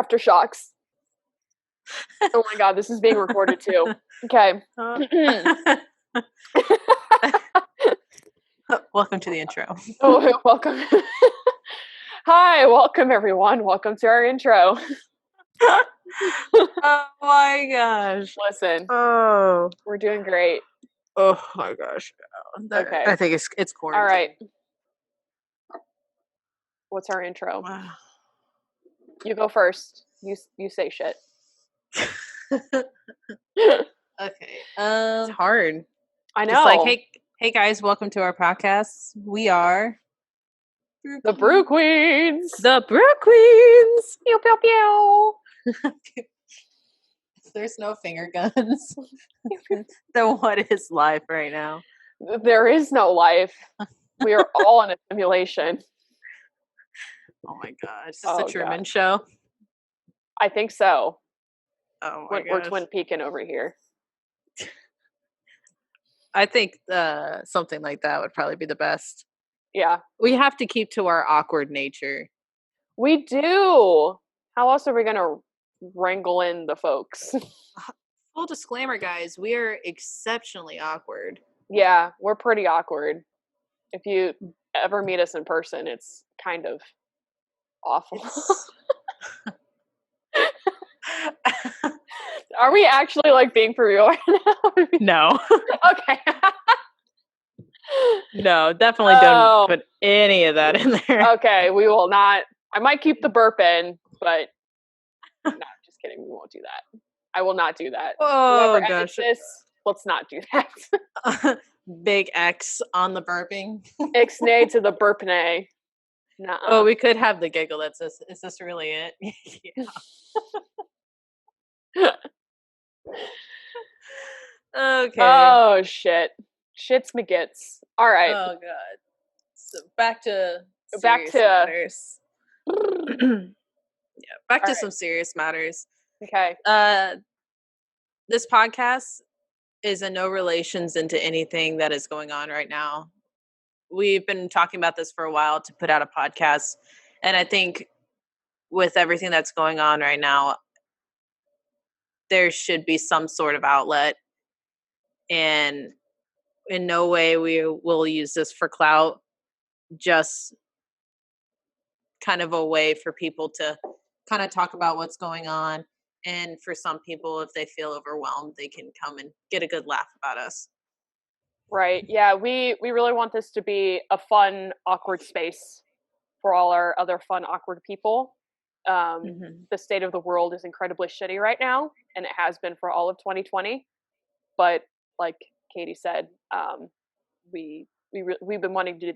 aftershocks. Oh my god, this is being recorded too. Okay. Welcome to the intro. Oh, welcome. Hi, welcome everyone. Welcome to our intro. Oh my gosh. Listen, Oh. we're doing great. Oh my gosh. Okay. I think it's quarantine. All right. What's our intro? You go first. You say shit. Okay. It's hard. I know. It's like, hey guys, welcome to our podcast. We are the Brew Queens. The Brew Queens. Pew pew pew. There's no finger guns. Then what is life right now? There is no life. We are all in a simulation. Oh my gosh. Is this the Truman Show? I think so. Oh my gosh. We're Twin Peaking over here. I think something like that would probably be the best. Yeah. We have to keep to our awkward nature. We do. How else are we going to wrangle in the folks? Full disclaimer, guys, we are exceptionally awkward. Yeah, we're pretty awkward. If you ever meet us in person, it's kind of awful. Are we actually like being for real right now? No. Okay. No, definitely don't put any of that in there. Okay, we will not. I might keep the burp in, but no, just kidding. We won't do that. I will not do that. Oh, whoever gosh. This, let's not do that. Big X on the burping. Ixnay to the burpnay. Nuh-uh. Oh, we could have the giggle that says, is this really it? Yeah. Okay. Oh, shit. Shits McGits. All right. Oh, God. So back to matters. Yeah, back to some serious matters. Okay. This podcast is in no relations into anything that is going on right now. We've been talking about this for a while to put out a podcast, and I think with everything that's going on right now, there should be some sort of outlet, and in no way we will use this for clout, just kind of a way for people to kind of talk about what's going on. And for some people, if they feel overwhelmed, they can come and get a good laugh about us. Right. Yeah, we really want this to be a fun, awkward space for all our other fun, awkward people. The state of the world is incredibly shitty right now, and it has been for all of 2020. But like Katie said, we've been wanting to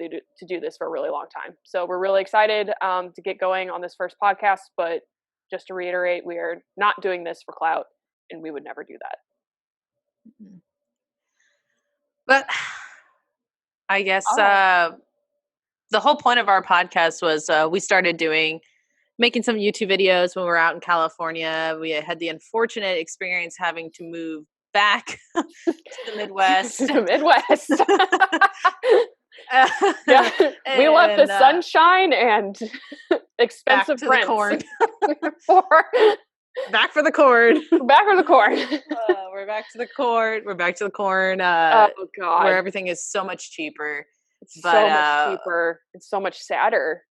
do this for a really long time. So we're really excited to get going on this first podcast. But just to reiterate, we are not doing this for clout, and we would never do that. Mm-hmm. But I guess the whole point of our podcast was we started making some YouTube videos when we were out in California. We had the unfortunate experience having to move back to the Midwest. The Midwest. Yeah, we left the sunshine and expensive rents. Back for the corn. Back for the corn. We're back to the corn. We're back to the corn. Oh God! Where everything is so much cheaper. It's so much cheaper. It's so much sadder,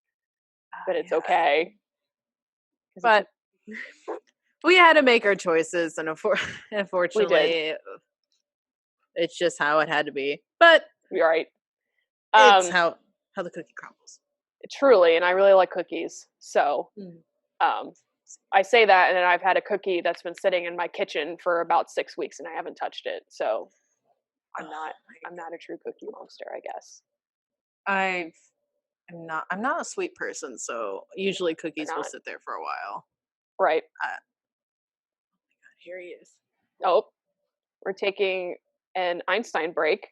but it's okay. But we had to make our choices, and unfortunately, it's just how it had to be. But you're right. It's how the cookie crumbles. Truly, and I really like cookies. So, I say that, and then I've had a cookie that's been sitting in my kitchen for about 6 weeks, and I haven't touched it. So, I'm not a true cookie monster, I guess. I'm not a sweet person, so usually cookies will sit there for a while. Right. Oh my God, here he is. Oh, we're taking an Einstein break.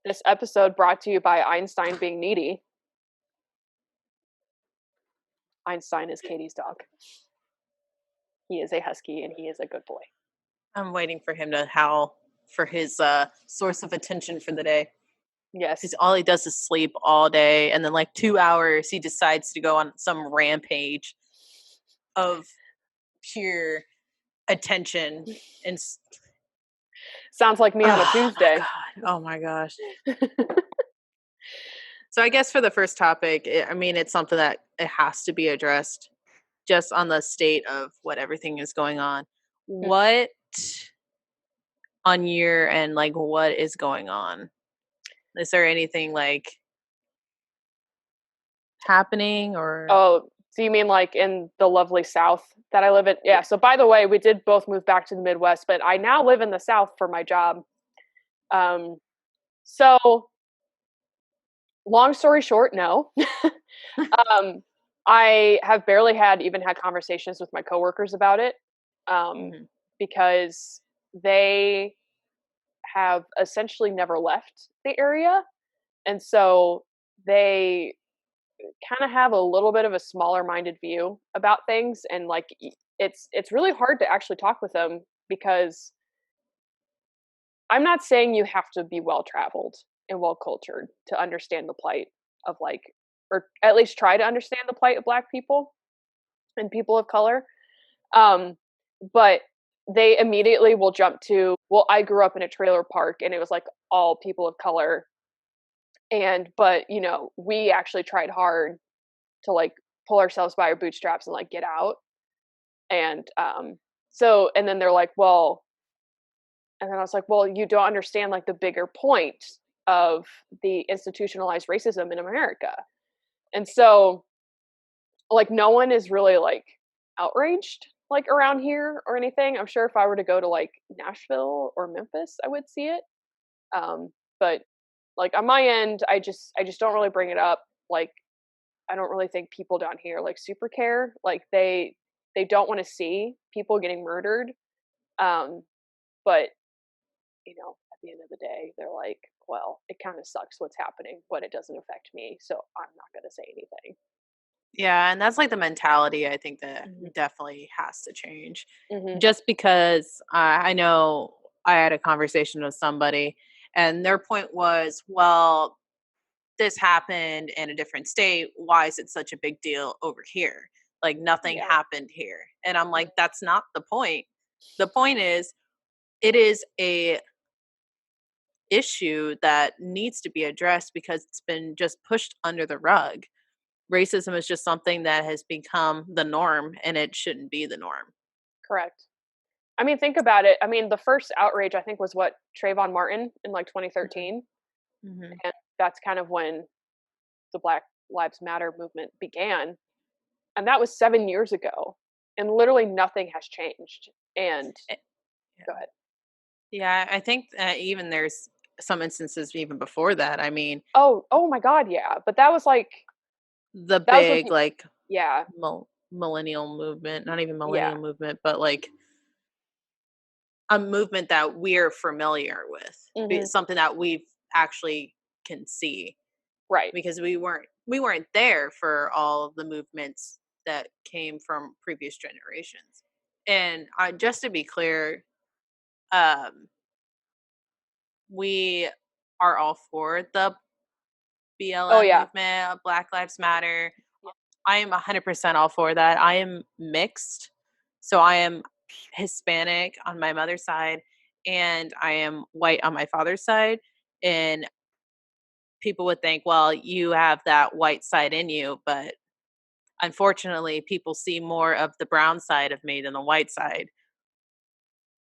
This episode brought to you by Einstein being needy. Einstein is Katie's dog. He is a husky, and he is a good boy. I'm waiting for him to howl for his source of attention for the day. Yes. Because all he does is sleep all day, and then like 2 hours, he decides to go on some rampage. of pure attention and Sounds like me on a oh my Tuesday. god, oh my gosh. So I guess for the first topic, I mean, it's something that it has to be addressed just on the state of what everything is going on. What on your end, like, what is going on? Is there anything like happening or Oh, so you mean like in the lovely South that I live in? yeah. Yeah. So by the way, we did both move back to the Midwest, but I now live in the South for my job. Um, so long story short, no. um, I have barely even had conversations with my coworkers about it, um, Mhm. because they have essentially never left the area, and so they kind of have a little bit of a smaller minded view about things, and like it's really hard to actually talk with them because I'm not saying you have to be well traveled and well cultured to understand the plight of like, or at least try to understand the plight of black people and people of color. um but they immediately will jump to, well, I grew up in a trailer park and it was like all people of color, and but we actually tried hard to like pull ourselves by our bootstraps and like get out. And so and then they're like, well, and then I was like, well, you don't understand like the bigger point of the institutionalized racism in America. And so like no one is really like outraged like around here or anything. I'm sure if I were to go to like Nashville or Memphis, I would see it. But like on my end, I just don't really bring it up. Like I don't really think people down here like super care. Like they don't want to see people getting murdered. Um, but at the end of the day, they're like, well, it kind of sucks what's happening, but it doesn't affect me, so I'm not going to say anything. Yeah, and that's like the mentality I think that Hmm. definitely has to change. Hmm. Just because I know I had a conversation with somebody and their point was, well, this happened in a different state. Why is it such a big deal over here? Like nothing Yeah. happened here. And I'm like, that's not the point. The point is, it is a issue that needs to be addressed because it's been just pushed under the rug. Racism is just something that has become the norm and it shouldn't be the norm. Correct. I mean, think about it. I mean, the first outrage I think was what, Trayvon Martin in like Mhm. 2013, Mhm. and that's kind of when the Black Lives Matter movement began, and that was 7 years ago, and literally nothing has changed. And Eh, go ahead. yeah, I think even there's some instances even before that. I mean, Oh my God, yeah. But that was like the that was with big like yeah, millennial movement, not even yeah. millennial movement, but like a movement that we're familiar with, Hmm. something that we've actually can see Right. because we weren't there for all of the movements that came from previous generations. And just to be clear, um, we are all for the Oh BLM yeah. movement, Black Lives Matter. Yeah. I am 100% all for that. I am mixed. So I am Hispanic on my mother's side and I am white on my father's side. And people would think, well, you have that white side in you. But unfortunately, people see more of the brown side of me than the white side.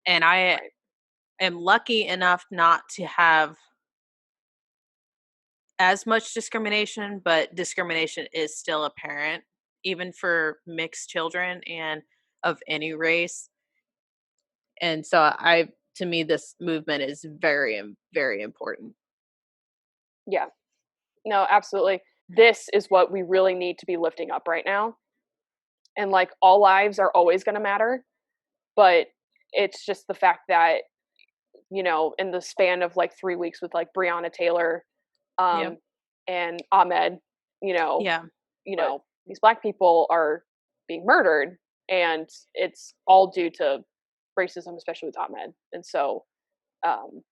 And I Right. am lucky enough not to have as much discrimination, but discrimination is still apparent, even for mixed children and of any race. And so to me, this movement is very, very important. Yeah. No, absolutely. This is what we really need to be lifting up right now. And like all lives are always going to matter, but it's just the fact that, in the span of like 3 weeks with like Breonna Taylor, Yep. um, and Ahmed, you know, Yeah. But these black people are being murdered, and it's all due to racism, especially with Ahmed. And so, um,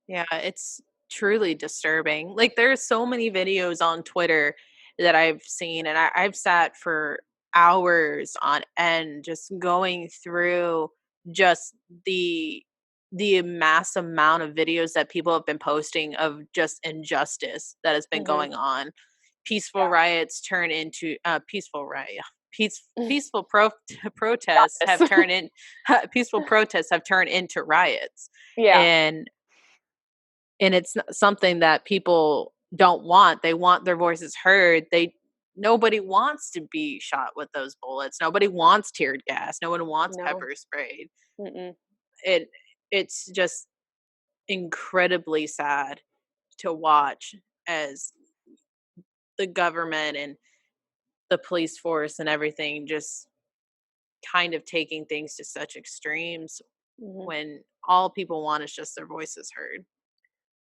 yeah, it's truly disturbing. Like there's so many videos on Twitter that I've seen and I've sat for hours on end just going through just the mass amount of videos that people have been posting of just injustice that has been Mhm. going on. Peaceful Yeah. riots turn into peaceful riot. Peaceful Got protests have this. turned in peaceful protests have turned into riots. Yeah. And it's something that people don't want. They want their voices heard. Nobody wants to be shot with those bullets. Nobody wants tear gas. No one wants No. pepper sprayed. Mm-mm. It it's just incredibly sad to watch as the government and the police force and everything just kind of taking things to such extremes Mhm. when all people want is just their voices heard.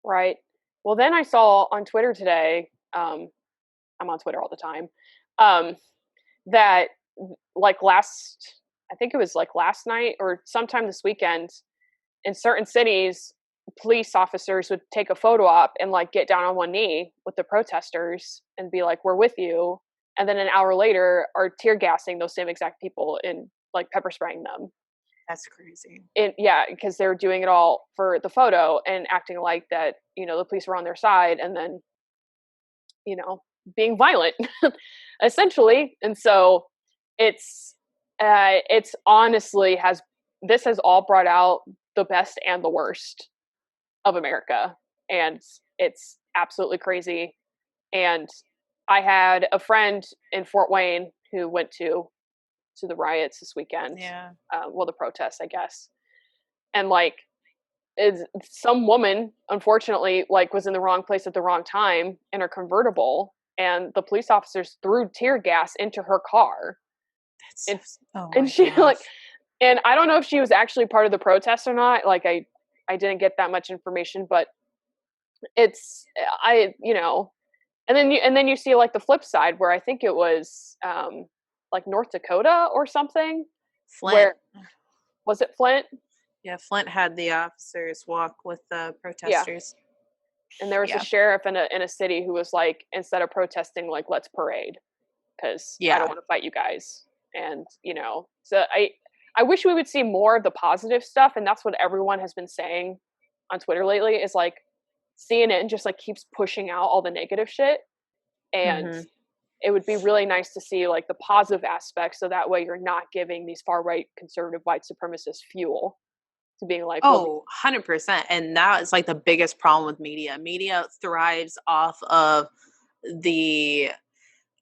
Right. Well, then I saw on Twitter today, I'm on Twitter all the time, um, that like I think it was like last night or sometime this weekend, in certain cities, police officers would take a photo op and like get down on one knee with the protesters and be like, "We're with you," and then an hour later are tear gassing those same exact people and like pepper spraying them. That's crazy. And yeah, because they're doing it all for the photo and acting like that, the police were on their side, and then you know being violent, essentially. And so it's honestly has this has all brought out the best and the worst of America, and it's absolutely crazy. And I had a friend in Fort Wayne who went to the riots this weekend, Yeah. well, the protests, I guess, and like is some woman unfortunately like was in the wrong place at the wrong time in her convertible, and the police officers threw tear gas into her car. That's so and oh and my she like gosh. and I don't know if she was actually part of the protest or not. Like I didn't get that much information, but it's I and then you see like the flip side where I think it was like North Dakota or something, Flint. where was it Flint? Yeah, Flint had the officers walk with the Yeah. protesters. And there was a Yeah. sheriff in a city who was like, instead of protesting, like, let's parade because I don't Yeah. want to fight you guys. And so I wish we would see more of the positive stuff, and that's what everyone has been saying on Twitter lately. Is like CNN just like keeps pushing out all the negative shit, and Mhm. it would be really nice to see like the positive aspects, so that way you're not giving these far right conservative white supremacists fuel to being like, well, Oh, 100%. And that is like the biggest problem with media. Media thrives off of the,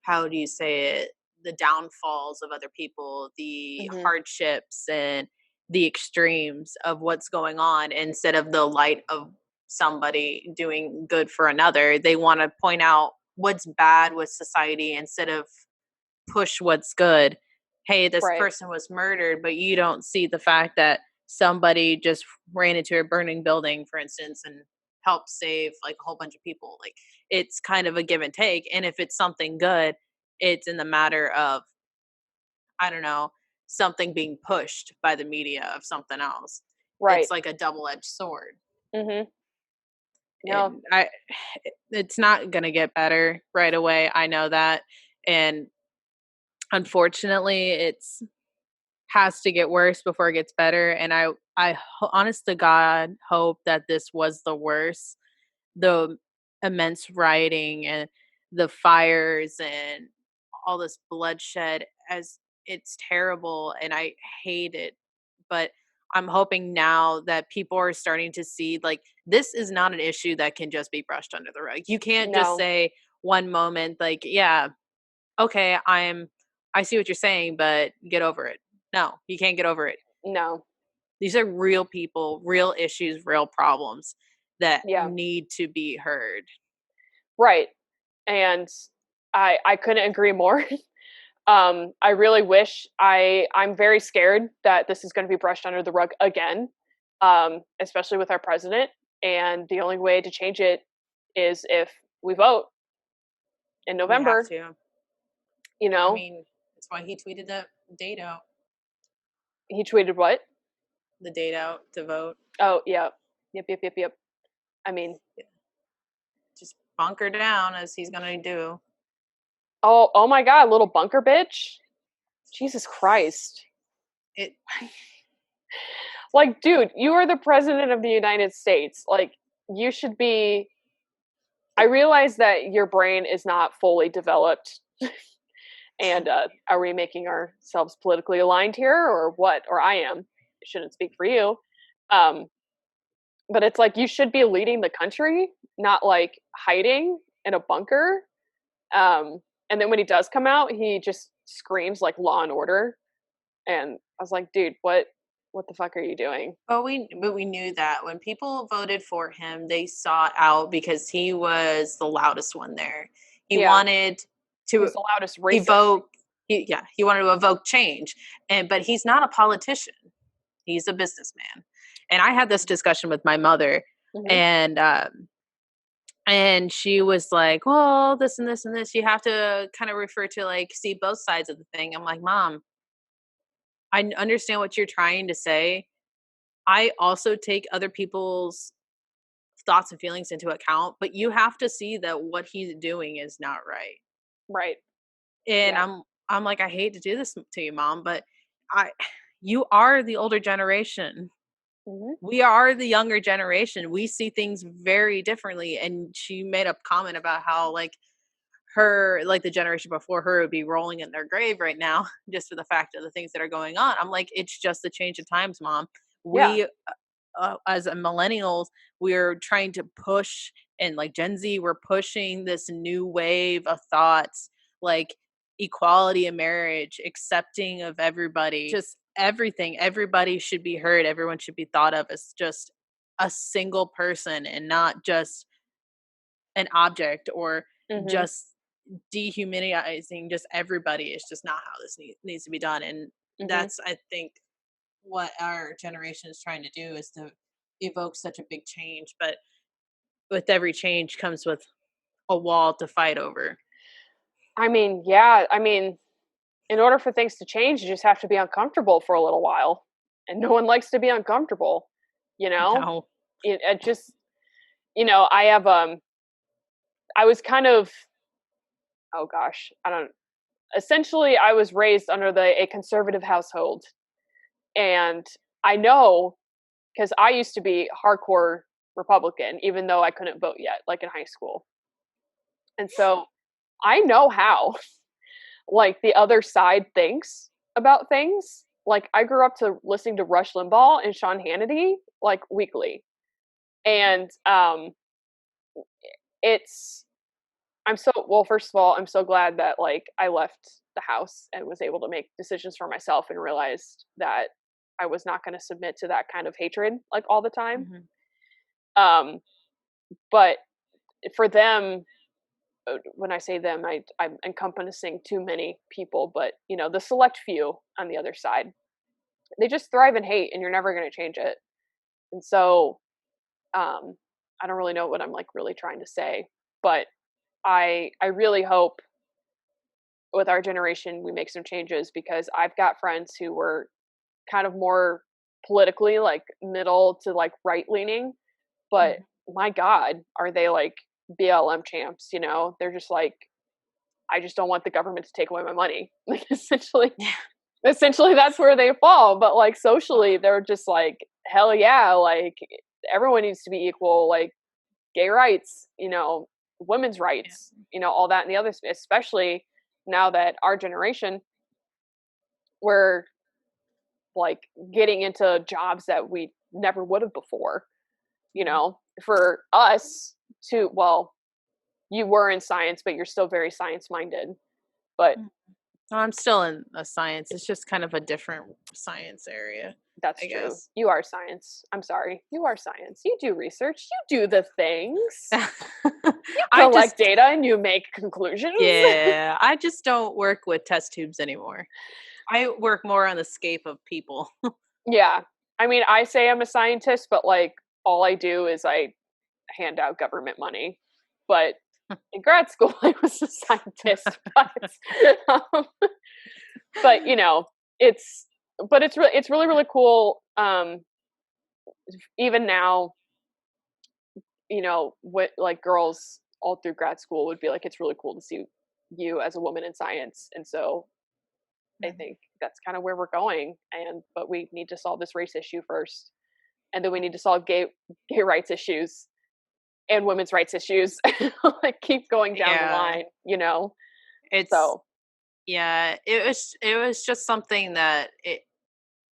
how do you say it? The downfalls of other people, the mhm, hardships and the extremes of what's going on instead of the light of somebody doing good for another. They want to point out what's bad with society instead of push what's good. Hey, this right, person was murdered, but you don't see the fact that somebody just ran into a burning building, for instance, and helped save like a whole bunch of people. Like it's kind of a give and take. And if it's something good, it's in the matter of, I don't know, something being pushed by the media of something else. right, It's like a double edged sword. mhm, no, And it's not going to get better right away. I know that. And unfortunately, it's has to get worse before it gets better, and honest to God hope that this was the worst. The immense rioting and the fires and all this bloodshed, as it's terrible and I hate it, but I'm hoping now that people are starting to see like this is not an issue that can just be brushed under the rug. You can't just no, say one moment like, yeah, okay, I see what you're saying, but get over it. No, you can't get over it. no, These are real people, real issues, real problems that yeah, need to be heard. right. And I couldn't agree more. I really wish I'm very scared that this is going to be brushed under the rug again, especially with our president. And the only way to change it is if we vote in We have November. to. You I know, mean, that's why he tweeted that date out, he tweeted what? the date out to vote. Oh, yeah, yep, yep, yep, yep. I mean, Just bunker down as he's gonna do. oh my God, little bunker bitch. Jesus Christ. It Like, dude, you are the president of the United States. Like, you should be. I realize that your brain is not fully developed. And are we making ourselves politically aligned here, or what? Or I am. I shouldn't speak for you. Um, but it's like you should be leading the country, not like hiding in a bunker. And then when he does come out, he just screams like Law and Order. And I was like, dude, what the fuck are you doing? but we knew that when people voted for him, they sought out because he was the loudest one there. He Yeah, wanted he's to the loudest racist. he wanted to evoke change. But he's not a politician. He's a businessman. And I had this discussion with my mother, Mm-hmm. and she was like, well, this and this and this, you have to kind of refer to like see both sides of the thing. I'm like, Mom, I understand what you're trying to say. I also take other people's thoughts and feelings into account, but you have to see that what he's doing is not right. Right. And Yeah. I'm like, I hate to do this to you, Mom, but I you are the older generation. Mm-hmm. We are the younger generation. We see things very differently. And she made a comment about how like the generation before her would be rolling in their grave right now just for the fact of the things that are going on. I'm like, it's just the change of times, Mom. Yeah. We as a millennials, we're trying to push, and like Gen Z, we're pushing this new wave of thoughts like equality in marriage, accepting of everybody, just everything. Everybody should be heard. Everyone should be thought of as just a single person and not just an object, or Mm-hmm. just dehumanizing just everybody. Is just not how this needs to be done. And Mm-hmm. that's, I think, what our generation is trying to do, is to evoke such a big change. But with every change comes with a wall to fight over. I mean, yeah. I mean, in order for things to change, you just have to be uncomfortable for a little while, and no one likes to be uncomfortable. You know, No. it just, I have I was kind of, oh gosh, I don't. Essentially, I was raised under a conservative household, and I know because I used to be hardcore Republican, even though I couldn't vote yet, like in high school. And so I know how like the other side thinks about things. Like I grew up to listening to Rush Limbaugh and Sean Hannity like weekly. And it's I'm so well, first of all, I'm so glad that like I left the house and was able to make decisions for myself and realized that I was not going to submit to that kind of hatred like all the time. Mhm. Um but for them, when I say them, I'm encompassing too many people, but the select few on the other side, they just thrive in hate, and you're never going to change it. And so, I don't really know what I'm like really trying to say, but I really hope with our generation we make some changes, because I've got friends who were kind of more politically like middle to like right leaning, but Mhm. my God, are they like BLM champs? They're just like, I just don't want the government to take away my money. Like Yeah. essentially that's where they fall. But like socially, they're just like, hell yeah, like everyone needs to be equal, like gay rights, women's Yeah. rights, all that and the other, especially now that our generation, we're like getting into jobs that we never would have before. Mhm. For us to, well, you were in science, but you're still very science minded. But Mm. No, I'm still in a science. It's just kind of a different science area, that's I true. guess. You are science. I'm sorry. You are science. You do research. You do the things. You I just collect data and you make conclusions. Yeah, I just don't work with test tubes anymore. I work more on the scape of people. Yeah. I mean, I say I'm a scientist, but like all I do is I hand out government money. But in grad school, I was a scientist. Um, but it's it's really really cool. Even now, what like girls all through grad school would be like, it's really cool to see you as a woman in science. And so I think that's kind of where we're going. But we need to solve this race issue first, and then we need to solve gay rights issues and women's rights issues. Like keep going down the Yeah. line, you know. It's So yeah, it was just something that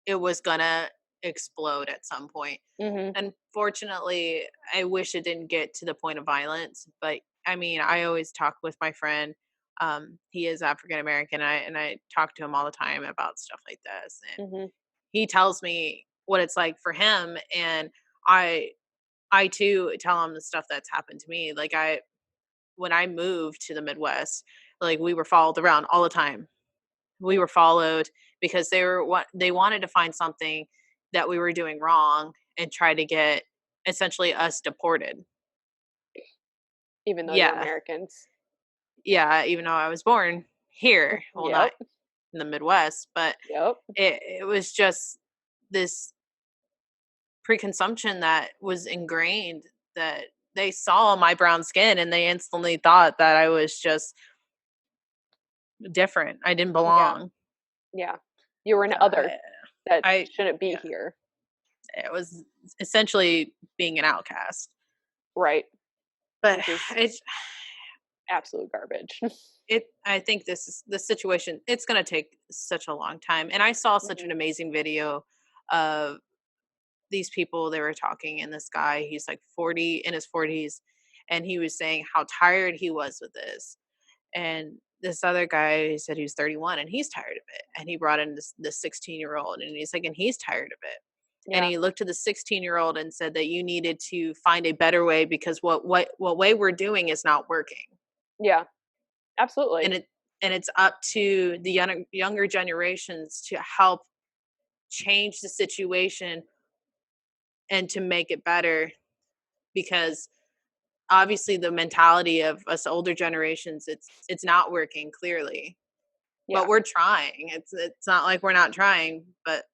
it was gonna explode at some point. mhm. Unfortunately, I wish it didn't get to the point of violence, but I mean, I always talk with my friend. He is African American, and I talk to him all the time about stuff like this, and Mhm. he tells me what it's like for him, and I I too tell him the stuff that's happened to me. Like when I moved to the Midwest, like we were followed around all the time. We were followed because they wanted to find something that we were doing wrong and try to get essentially us deported. Even though you're Yeah. Americans. Yeah, even though I was born here, well, not Yep. in the Midwest, but Yep. it was just this preconception that was ingrained, that they saw my brown skin and they instantly thought that I was just different. I didn't Yeah. belong. Yeah. You're an So other that I shouldn't be yeah, here. it was essentially being an outcast. Right. But Which is it's absolute garbage. I think this is the situation. It's going to take such a long time. And I saw such Mhm. an amazing video of these people. They were talking, and this guy, he's like 40, in his 40s, and he was saying how tired he was with this. And this other guy, he said he was 31 and he's tired of it. And he brought in this 16-year-old, and he's like, and he's tired of it. And Yeah. he looked at the 16-year-old and said that you needed to find a better way, because what way we're doing is not working. Yeah. And Absolutely. it's up to the younger generations to help change the situation and to make it better, because obviously the mentality of us older generations, it's not working clearly, but Yeah. we're trying. It's not like we're not trying, but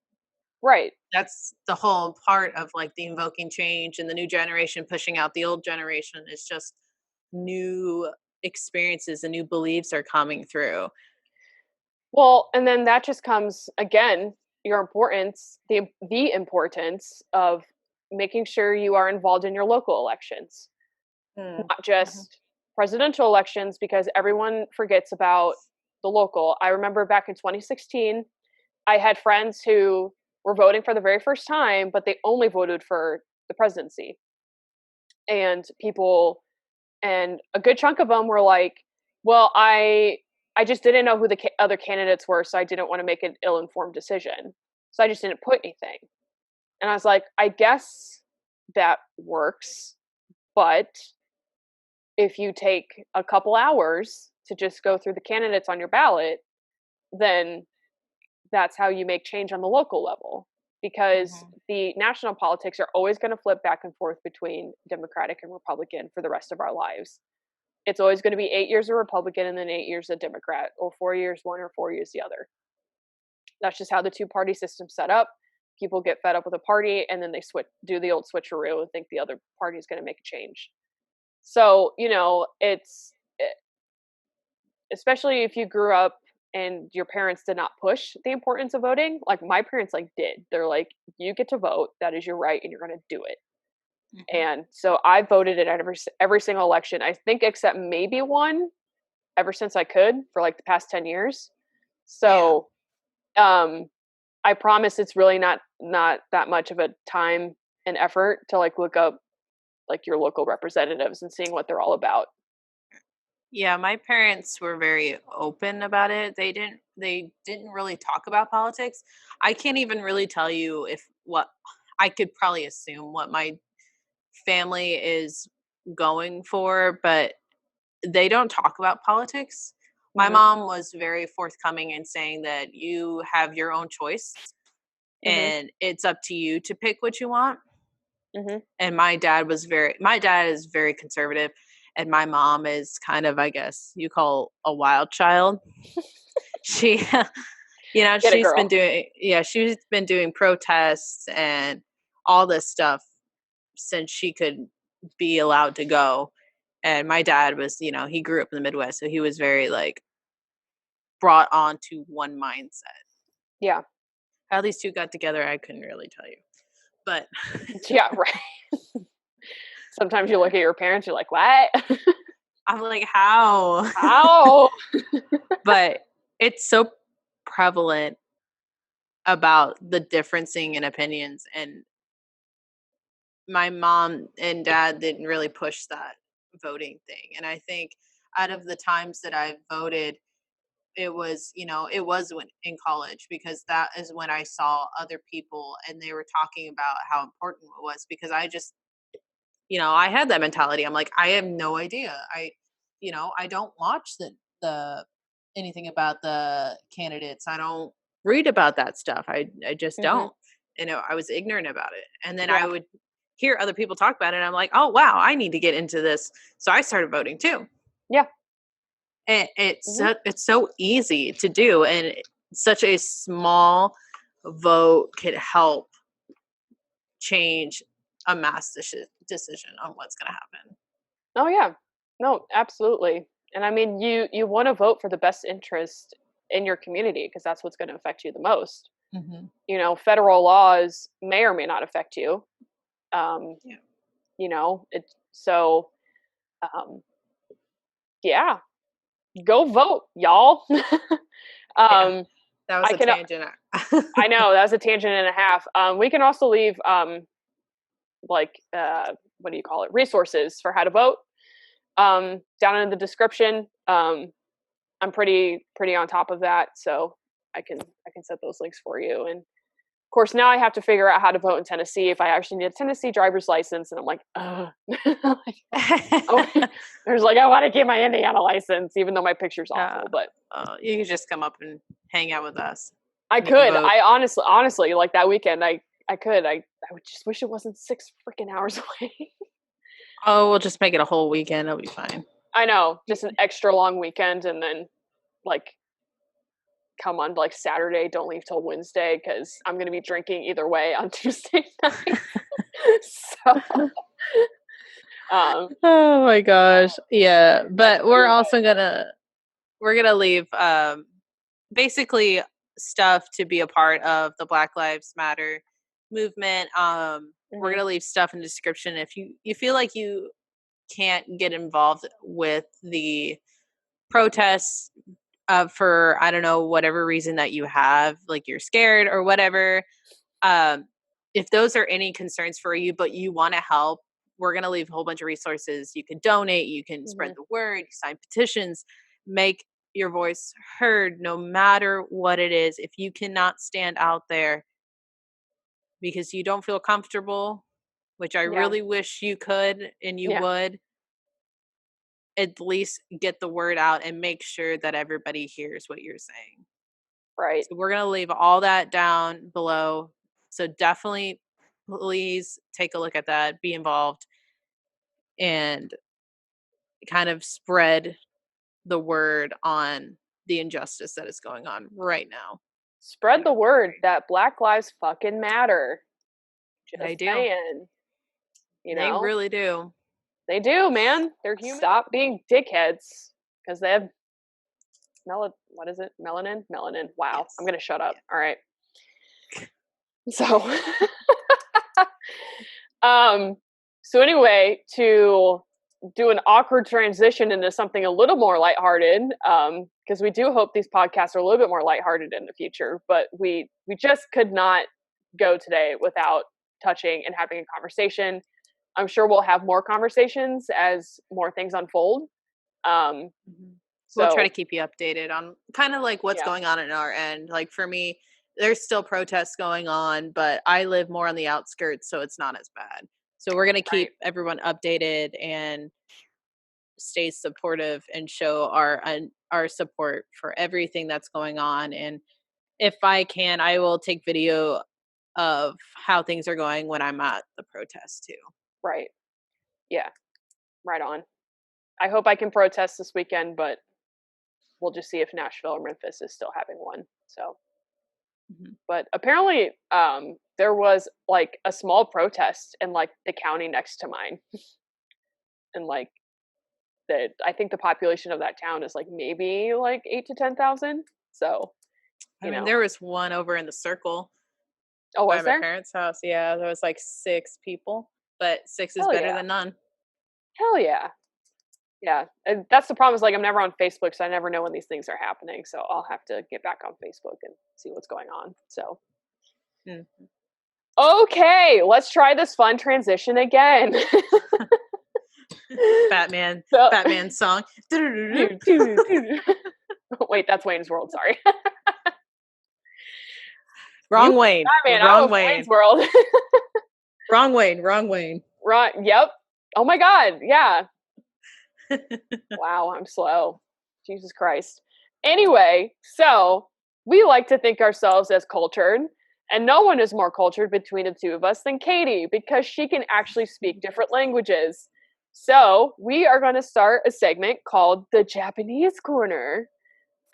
Right. that's the whole part of like the invoking change and the new generation pushing out the old generation. Is just new experiences and new beliefs are coming through. Well, and then that just comes again, your importance, the importance of making sure you are involved in your local elections, Mm. not Mhm. just presidential elections, because everyone forgets about the local. I remember back in 2016, I had friends who were voting for the very first time, but they only voted for the presidency. And people, and a good chunk of them were like, "Well, I just didn't know who the other candidates were, so I didn't want to make an ill-informed decision. So I just didn't put anything." And I was like, "I guess that works, but if you take a couple hours to just go through the candidates on your ballot, then that's how you make change on the local level, because Mhm. the national politics are always going to flip back and forth between Democratic and Republican for the rest of our lives. It's always going to be 8 years a Republican and then 8 years a Democrat, or 4 years one or 4 years the other. That's just how the two-party system's set up. People get fed up with a party and then they do the old switcheroo and think the other party is going to make a change. So, especially if you grew up and your parents did not push the importance of voting. Like my parents like did. They're like, you get to vote, that is your right, and you're going to do it. Mhm. And so I voted in every single election, I think, except maybe one, ever since I could, for like the past 10 years. Yeah. So, um I promise it's really not that much of a time and effort to like look up like your local representatives and seeing what they're all about. Yeah, my parents were very open about it. They didn't really talk about politics. I can't even really tell you if what I could probably assume what my family is going for, but they don't talk about politics. My Mhm. mom was very forthcoming in saying that you have your own choice Mhm. and it's up to you to pick what you want. Mhm. And my dad is very conservative, and my mom is kind of, I guess you call, a wild child. She Get it, she's girl. been doing protests and all this stuff since she could be allowed to go. And my dad was, he grew up in the Midwest, so he was very like brought on to one mindset. Yeah. How these two got together, I couldn't really tell you. But yeah, right. Sometimes you look at your parents, you're like, what? I'm like, how? How? But it's so prevalent about the differencing in opinions, and my mom and dad didn't really push that voting thing. And I think out of the times that I voted, it was, it was when in college, because that is when I saw other people and they were talking about how important it was, because I just, I had that mentality. I'm like, I have no idea. I don't watch the anything about the candidates. I don't read about that stuff. I just Mhm. don't. I was ignorant about it. And then I Yeah. would hear other people talk about it, and I'm like, oh wow, I need to get into this. So I started voting too. Yeah. And it's Mhm. it's so easy to do, and such a small vote could help change a mass decision on what's going to happen. Oh yeah. No, absolutely. And I mean, you want to vote for the best interest in your community because that's what's going to affect you the most. Hmm. Federal laws may or may not affect you. Um, Yeah. it so yeah, go vote, y'all. Yeah. um, That was I a can tangent. I know that was a tangent and a half. We can also leave like what do you call it? Resources for how to vote down in the description. I'm pretty on top of that, so I can set those links for you. And of course, now I have to figure out how to vote in Tennessee if I actually need a Tennessee driver's license, and I'm like, like, oh, there's like I want to get my Indiana license, even though my picture's uh, awful, but you could just come up and hang out with us. I And you can could. vote. I honestly, like that weekend, I could. I would just wish it wasn't 6 freaking hours away. Oh, we'll just make it a whole weekend. It'll be fine. I know, just an extra long weekend, and then like come on like Saturday. Don't leave till Wednesday because I'm gonna be drinking either way on Tuesday night. so, um, Oh my gosh. Yeah. that's But pretty much. we're gonna leave basically stuff to be a part of the Black Lives Matter movement. We're Mhm. gonna leave stuff in the description. If you feel like you can't get involved with the protests, for I don't know, whatever reason that you have, like you're scared or whatever, um, if those are any concerns for you, but you want to help, we're going to leave a whole bunch of resources. You can donate, you can spread Mhm. the word, you sign petitions, make your voice heard no matter what it is. If you cannot stand out there because you don't feel comfortable, which I Yeah. really wish you could and you Yeah. would, at least get the word out and make sure that everybody hears what you're saying. Right. So we're going to leave all that down below. So definitely please take a look at that, be involved, and kind of spread the word on the injustice that is going on right now Spread in the our word country. that Black lives fucking matter. They Just do. saying. You They know really do. they do, man. They're human. Stop being dickheads because they have what is it? Melanin? Melanin. Wow. I'm Yes. gonna shut up. Yeah. All right. So, um, so anyway, to do an awkward transition into something a little more lighthearted, because we do hope these podcasts are a little bit more lighthearted in the future, but we just could not go today without touching and having a conversation. I'm sure we'll have more conversations as more things unfold. Um, Mhm. We'll try to so keep you updated on kind of like what's yeah, going on in our end. Like for me, there's still protests going on, but I live more on the outskirts, so it's not as bad. So we're going to right, keep everyone updated and stay supportive and show our support for everything that's going on. And if I can, I will take video of how things are going when I'm at the protest too. right, yeah, right on. I hope I can protest this weekend, but we'll just see if Nashville or Memphis is still having one. So, Mhm. but apparently, there was like a small protest in like the county next to mine, and like that I think the population of that town is like maybe like 8 to 10,000. So, I mean, there was one over in the circle Oh, by was my there? parents' house. Yeah, there was like 6 people, but 6 is Hell better yeah. than none. Hell yeah. Yeah. And that's the problem is like I'm never on Facebook, so I never know when these things are happening. So I'll have to get back on Facebook and see what's going on. So, Mm. okay, let's try this fun transition again. Batman, So, Batman song. wait, that's Wayne's World. Sorry. You Wrong Wayne. Batman. I Wrong was Wayne's Wayne. World. Wrong Wayne. Wrong Wayne. Right. Yep. Oh my God. Yeah. Wow, I'm slow. Jesus Christ. Anyway, so we like to think ourselves as cultured, and no one is more cultured between the two of us than Katie because she can actually speak different languages. So we are going to start a segment called the Japanese Corner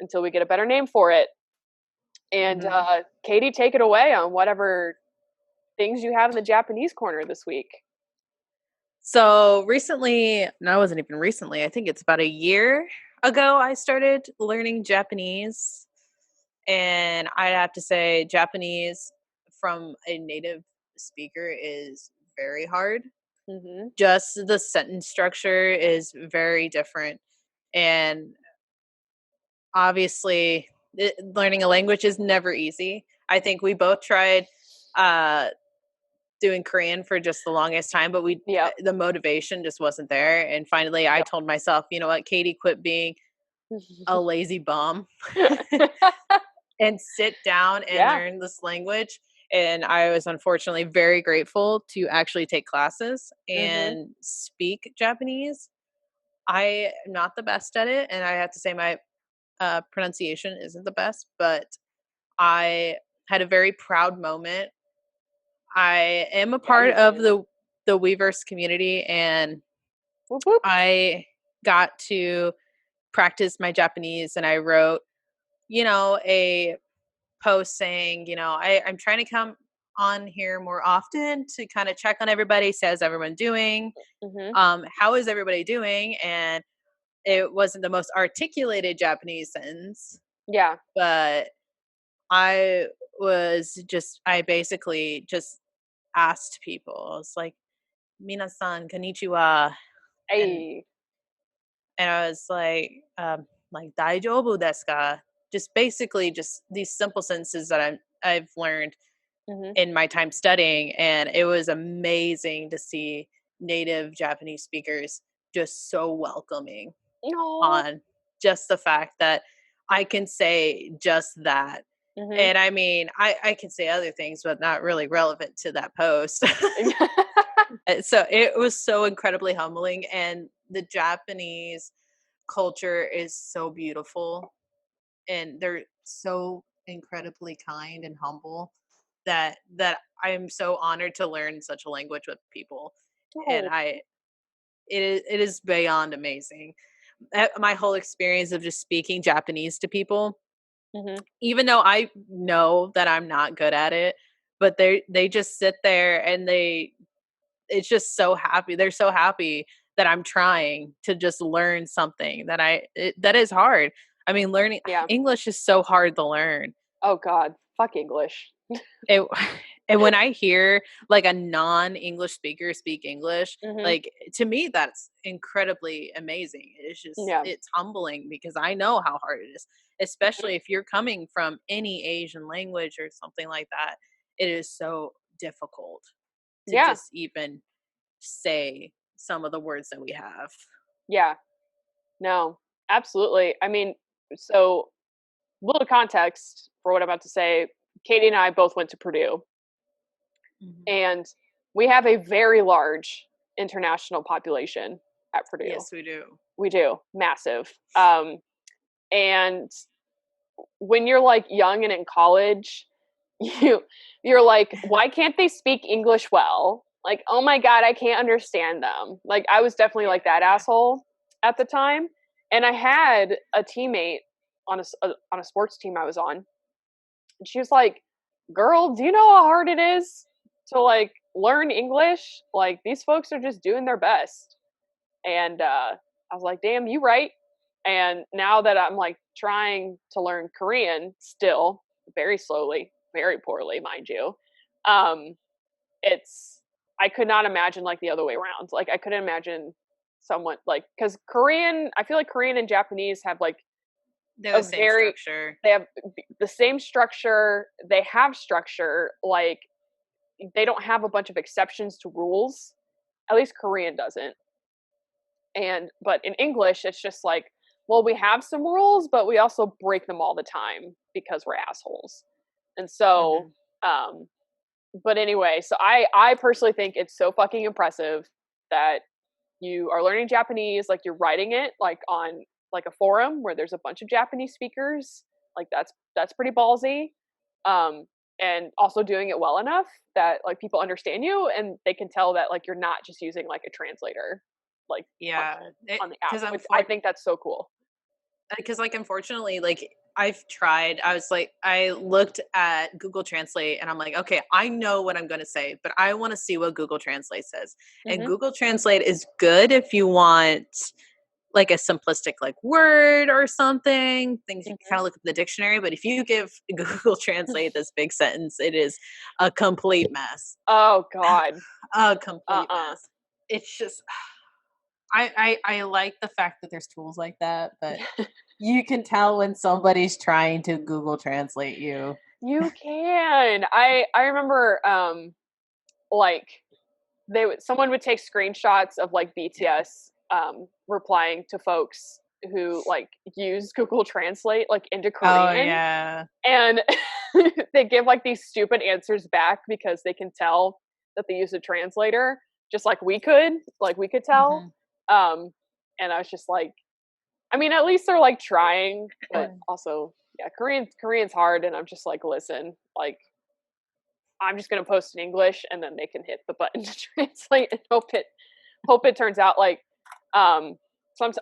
until we get a better name for it. And Katie, take it away on whatever things you have in the Japanese corner this week. So recently, no, it wasn't even recently. I think it's about a year ago I started learning Japanese. And I have to say, Japanese from a native speaker is very hard. Mm-hmm. Just the sentence structure is very different. And obviously, learning a language is never easy. I think we both tried uh, doing Korean for just the longest time, but Yep. the motivation just wasn't there. And finally, I told myself, you know what, Katie, quit being a lazy bum and sit down and learn this language. And I was unfortunately very grateful to actually take classes and speak Japanese. I am not the best at it, and I have to say my pronunciation isn't the best, but I had a very proud moment. I am a part of the Weverse community, and Whoop, whoop. I got to practice my Japanese, and I wrote, a post saying, I'm trying to come on here more often to kind of check on everybody. How's everyone doing? How is everybody doing? And it wasn't the most articulated Japanese sentence. Yeah. But I basically just asked people. I was like, Minasan, konnichiwa. Hey. And I was like daijoubu desu ka? Just basically just these simple sentences that I've learned in my time studying, and it was amazing to see native Japanese speakers just so welcoming on just the fact that I can say just that. And I mean, I can say other things, but not really relevant to that post. So it was so incredibly humbling, and the Japanese culture is so beautiful, and they're so incredibly kind and humble that I'm so honored to learn such a language with people. And it is beyond amazing. My whole experience of just speaking Japanese to people, even though I know that I'm not good at it, but they just sit there and it's just so happy. They're so happy that I'm trying to just learn something that is hard. I mean, learning English is so hard to learn. Oh God, fuck English. It, and when I hear like a non-English speaker speak English, like to me that's incredibly amazing. It's just it's humbling because I know how hard it is, especially if you're coming from any Asian language or something like that. It is so difficult to just even say some of the words that we have. Yeah. No, absolutely. I mean, so little context for what I'm about to say. Katie and I both went to Purdue, and we have a very large international population at Purdue. Yes, we do. We do. Massive. And when you're like young and in college, you're like, why can't they speak English well? Like, oh my God, I can't understand them. Like, I was definitely like that asshole at the time. And I had a teammate on a sports team I was on. And she was like, girl, do you know how hard it is to like learn English? Like, these folks are just doing their best. And I was like, damn, you right. And now that I'm like trying to learn Korean still, very slowly, very poorly, mind you, um, it's, I could not imagine like the other way around. Like, I couldn't imagine someone like, because Korean, I feel like Korean and Japanese have like They're a the same very, structure. they have the same structure, they have structure, like, they don't have a bunch of exceptions to rules. At least Korean doesn't. And but in English, it's just like, well, we have some rules, but we also break them all the time because we're assholes. And so, Mhm. but anyway, so I personally think it's so fucking impressive that you are learning Japanese, like you're writing it like on like a forum where there's a bunch of Japanese speakers. Like that's pretty ballsy. Um, and also doing it well enough that like people understand you and they can tell that like you're not just using like a translator like on, Yeah, on the app, because which I think that's so cool. like unfortunately, like I've tried. I was like, I looked at Google Translate and I'm like, okay, I know what I'm going to say, but I want to see what Google Translate says. And Hmm. Google Translate is good if you want like a simplistic like word or something, things you can Hmm. kind of look up in the dictionary. But if you give Google Translate this big sentence, it is a complete mess. Oh God. A complete Uh-uh. mess. It's just I like the fact that there's tools like that, but you can tell when somebody's trying to Google Translate you. You can. I remember like someone would take screenshots of like BTS replying to folks who like use Google Translate like into Oh Korean, yeah. and they give like these stupid answers back because they can tell that they use a translator just like we could tell. Mhm. um and I was just like, I mean, at least they're like trying, but also, yeah, Korean's hard, and I'm just like, listen, like, I'm just gonna post in English, and then they can hit the button to translate and hope it turns out like, some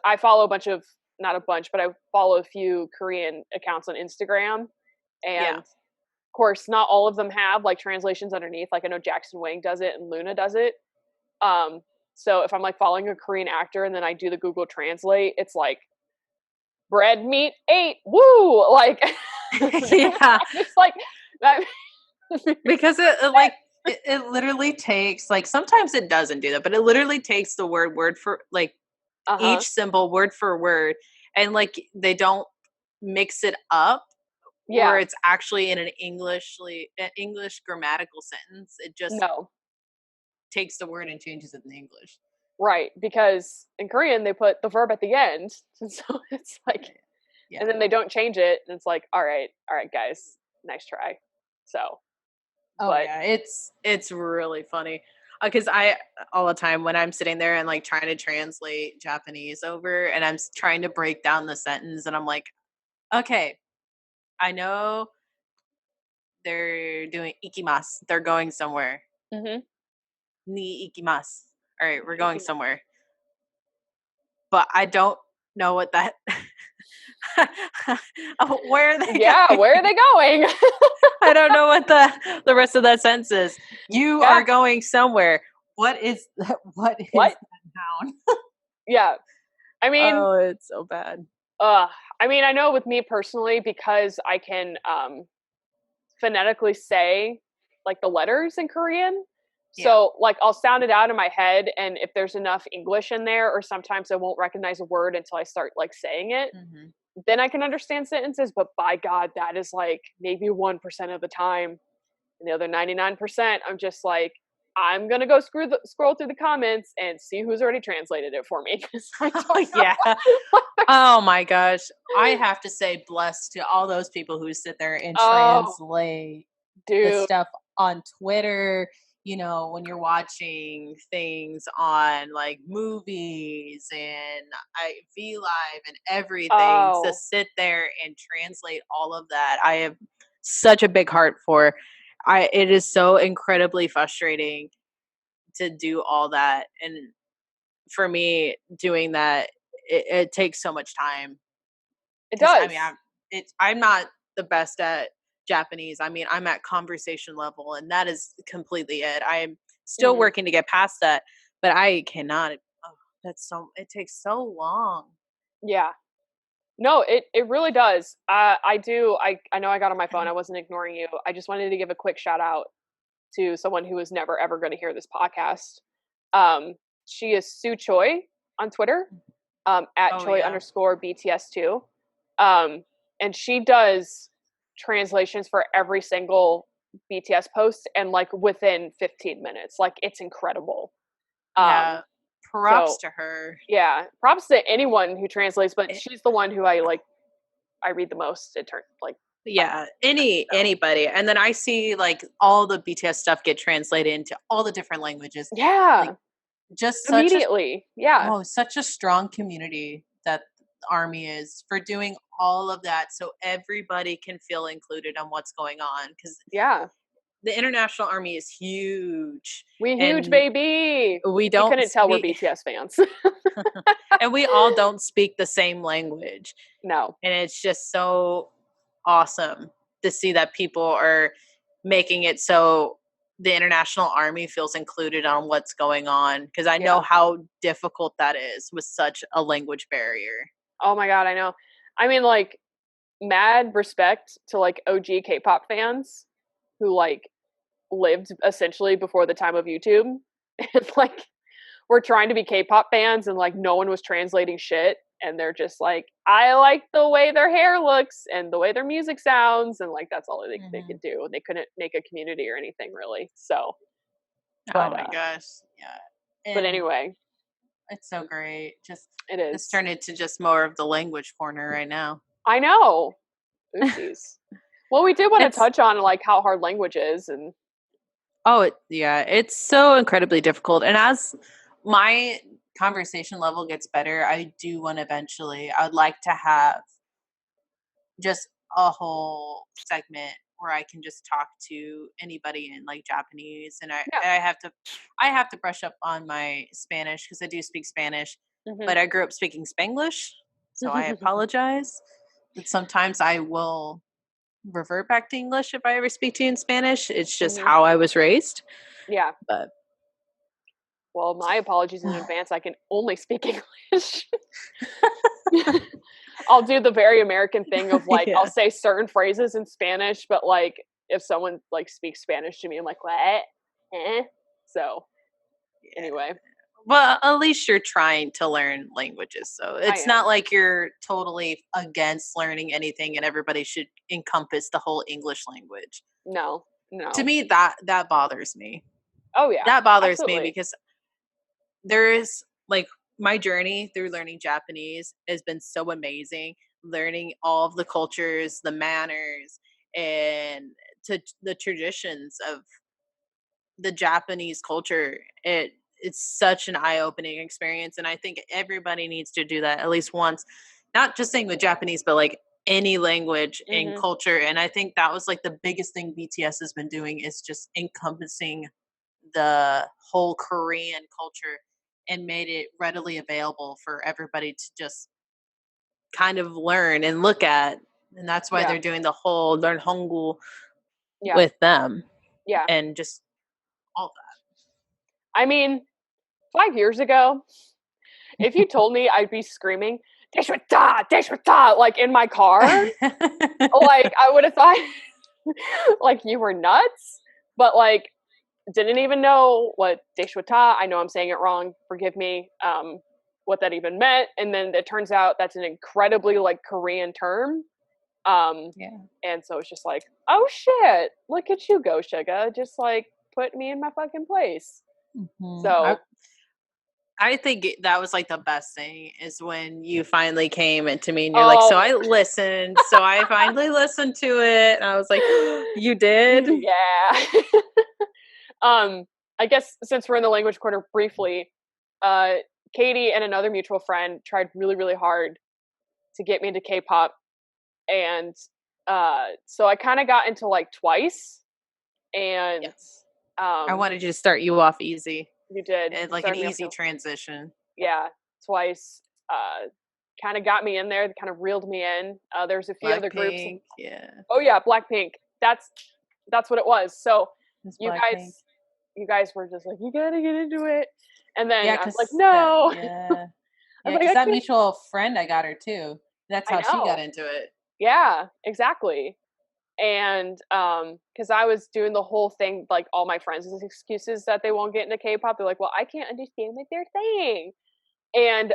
I follow a bunch of, not a bunch, but I follow a few Korean accounts on Instagram, and Yeah. of course, not all of them have like translations underneath. Like I know Jackson Wang does it and Luna does it. Um, so if I'm like following a Korean actor and then I do the Google Translate, it's like bread meat ate woo like Yeah. it's like that. Because it literally takes like sometimes it doesn't do that, but it literally takes the word for like Uh-huh. each symbol word for word and like they don't mix it up where Yeah. it's actually in an English grammatical sentence. It just No. takes the word and changes it in English. Right, because in Korean they put the verb at the end, and so it's like, and Yeah. then they don't change it, and it's like, all right, guys, nice try. So, Oh but yeah, it's really funny because I all the time when I'm sitting there and like trying to translate Japanese over and trying to break down the sentence and I'm like, okay, I know they're doing ikimasu, they're going somewhere. mm-hmm. Ni ikimasu. All right, we're going somewhere, but I don't know what that. Oh, where are they Yeah, going? where are they going? I don't know what the rest of that sentence is. You Yeah. are going somewhere. What is what is What? that noun? Yeah. I mean, Oh, it's so bad. uh I mean, I know with me personally, because I can phonetically say like the letters in Korean. Yeah. So like I'll sound it out in my head, and if there's enough English in there, or sometimes I won't recognize a word until I start like saying it, Mhm. then I can understand sentences. But by God, that is like maybe 1% of the time. And the other 99%, I'm just like, I'm gonna go scroll through the comments and see who's already translated it for me, because I Oh, don't yeah. know. Oh my gosh. I have to say blessed to all those people who sit there and Oh, translate the dude. stuff on Twitter, when you're watching things on like movies and V Live and everything, to Oh, sit there and translate all of that. I have such a big heart for. It is so incredibly frustrating to do all that. And for me, doing that, it takes so much time it because I mean, does. I'm not the best at Japanese. I mean, I'm at conversation level, and that is completely it. I am still Mhm. working to get past that, but I cannot. Oh, it takes so long. Yeah. No, it really does. I know I got on my phone. I wasn't ignoring you. I just wanted to give a quick shout out to someone who is never ever going to hear this podcast. Um, she is Sue Choi on Twitter, at Oh Choi yeah. underscore BTS2. Um, and she does translations for every single BTS post and like within 15 minutes. Like it's incredible. Yeah. Um, Props so to her. yeah, props to anyone who translates, but she's the one who I read the most in turn like Yeah, so. anybody. And then I see like all the BTS stuff get translated into all the different languages. Like Yeah, just immediately. Yeah. such a strong community that the army is for doing all of that so everybody can feel included on what's going on cuz Yeah. the international army is huge We huge and baby. we If you don't couldn't tell, we're speak BTS fans. and we all don't speak the same language. No. And it's just so awesome to see that people are making it so the international army feels included on what's going on because I know Yeah. how difficult that is with such a language barrier. Oh my god, I know. I mean, like, mad respect to like OG K-pop fans who like lived essentially before the time of YouTube and like were trying to be K-pop fans and like no one was translating shit and they're just like, I like the way their hair looks and the way their music sounds and like that's all they Hmm. could do and they couldn't make a community or anything really. So, Oh but my gosh. Yeah. but And anyway, it's so great. Just it it's is. turned into just more of the language corner right now. I know. Oopsies. Well, we did want to It's touch on like how hard language is and yeah, it's so incredibly difficult. And as my conversation level gets better, I do want eventually, I would like to have just a whole segment where I can just talk to anybody in like Japanese. And yeah. I have to brush up on my Spanish because I do speak Spanish, Hmm. but I grew up speaking Spanglish. So I apologize. But sometimes I will revert back to English if I ever speak to you in Spanish. It's just Hmm. how I was raised. Yeah. But Well, my apologies in advance. I can only speak English. I'll do the very American thing of like I'll yeah. say certain phrases in Spanish, but like if someone like speaks Spanish to me, I'm like, what? Eh? So Yeah. anyway, Well, at least you're trying to learn languages. So I it's not am. like you're totally against learning anything and everybody should encompass the whole English language. No, To no. me, that bothers me. Oh yeah, That bothers me absolutely. because there is like my journey through learning Japanese has been so amazing. Learning all of the cultures, the manners, and to the traditions of the Japanese culture. It's such an eye-opening experience and I think everybody needs to do that at least once. Not just saying with Japanese but like any language and Hmm. culture and I think that was like the biggest thing BTS has been doing is just encompassing the whole Korean culture and made it readily available for everybody to just kind of learn and look at and that's why Yeah, they're doing the whole learn Hangul yeah, with them yeah. and just all I mean, 5 years ago, if you told me I'd be screaming "Deshwata, Deshwata" like in my car, that. like I would have thought like you were nuts. But like didn't even know what Deshwata. I know I'm saying it wrong. Forgive me. What that even meant, and then it turns out that's an incredibly like Korean term. Um, Yeah. and so it's just like, oh shit, look at you go, Suga, just like put me in my fucking place. Mhm. So I think that was like the best thing is when you finally came into me and you're like, so oh I listened. So I finally listened to it. And I was like, you did? yeah. um, I guess since we're in the language corner briefly, uh, Katie and another mutual friend tried really, really hard to get me into K-pop, and so I kind of got into like twice, and Yes. I um, wanted you to start you off easy you did. and You like an started me off easy transition. yeah, twice. Kind of got me in there, kind of reeled me in. There's a few other groups. Blackpink. Yeah. Oh yeah, Blackpink. That's what it was. So It's you Blackpink. guys, you guys were just like, you gotta get into it. And then Yeah, I was like, because that, no. yeah. I was Yeah, like, because I that can't. mutual friend I got her too. That's I how she got know. into it. Yeah, exactly. And because I was doing the whole thing, like all my friends' excuses that they won't get into K-pop. They're like, well, I can't understand what they're saying. And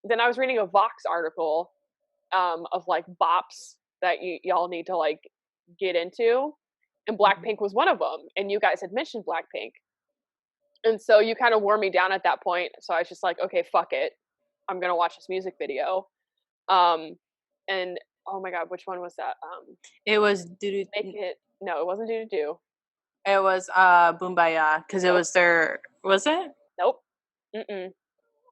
then I was reading a Vox article of like bops that y'all need to like get into, and Mhm. Blackpink was one of them. And you guys had mentioned Blackpink, and so you kind of wore me down at that point. So I was just like, okay, fuck it, I'm gonna watch this music video. Um, and oh my god, which one was that? It was Make it. No, it wasn't Do Do Do. it was Boombaya because it Nope. was their, was it? Nope. Mm-mm.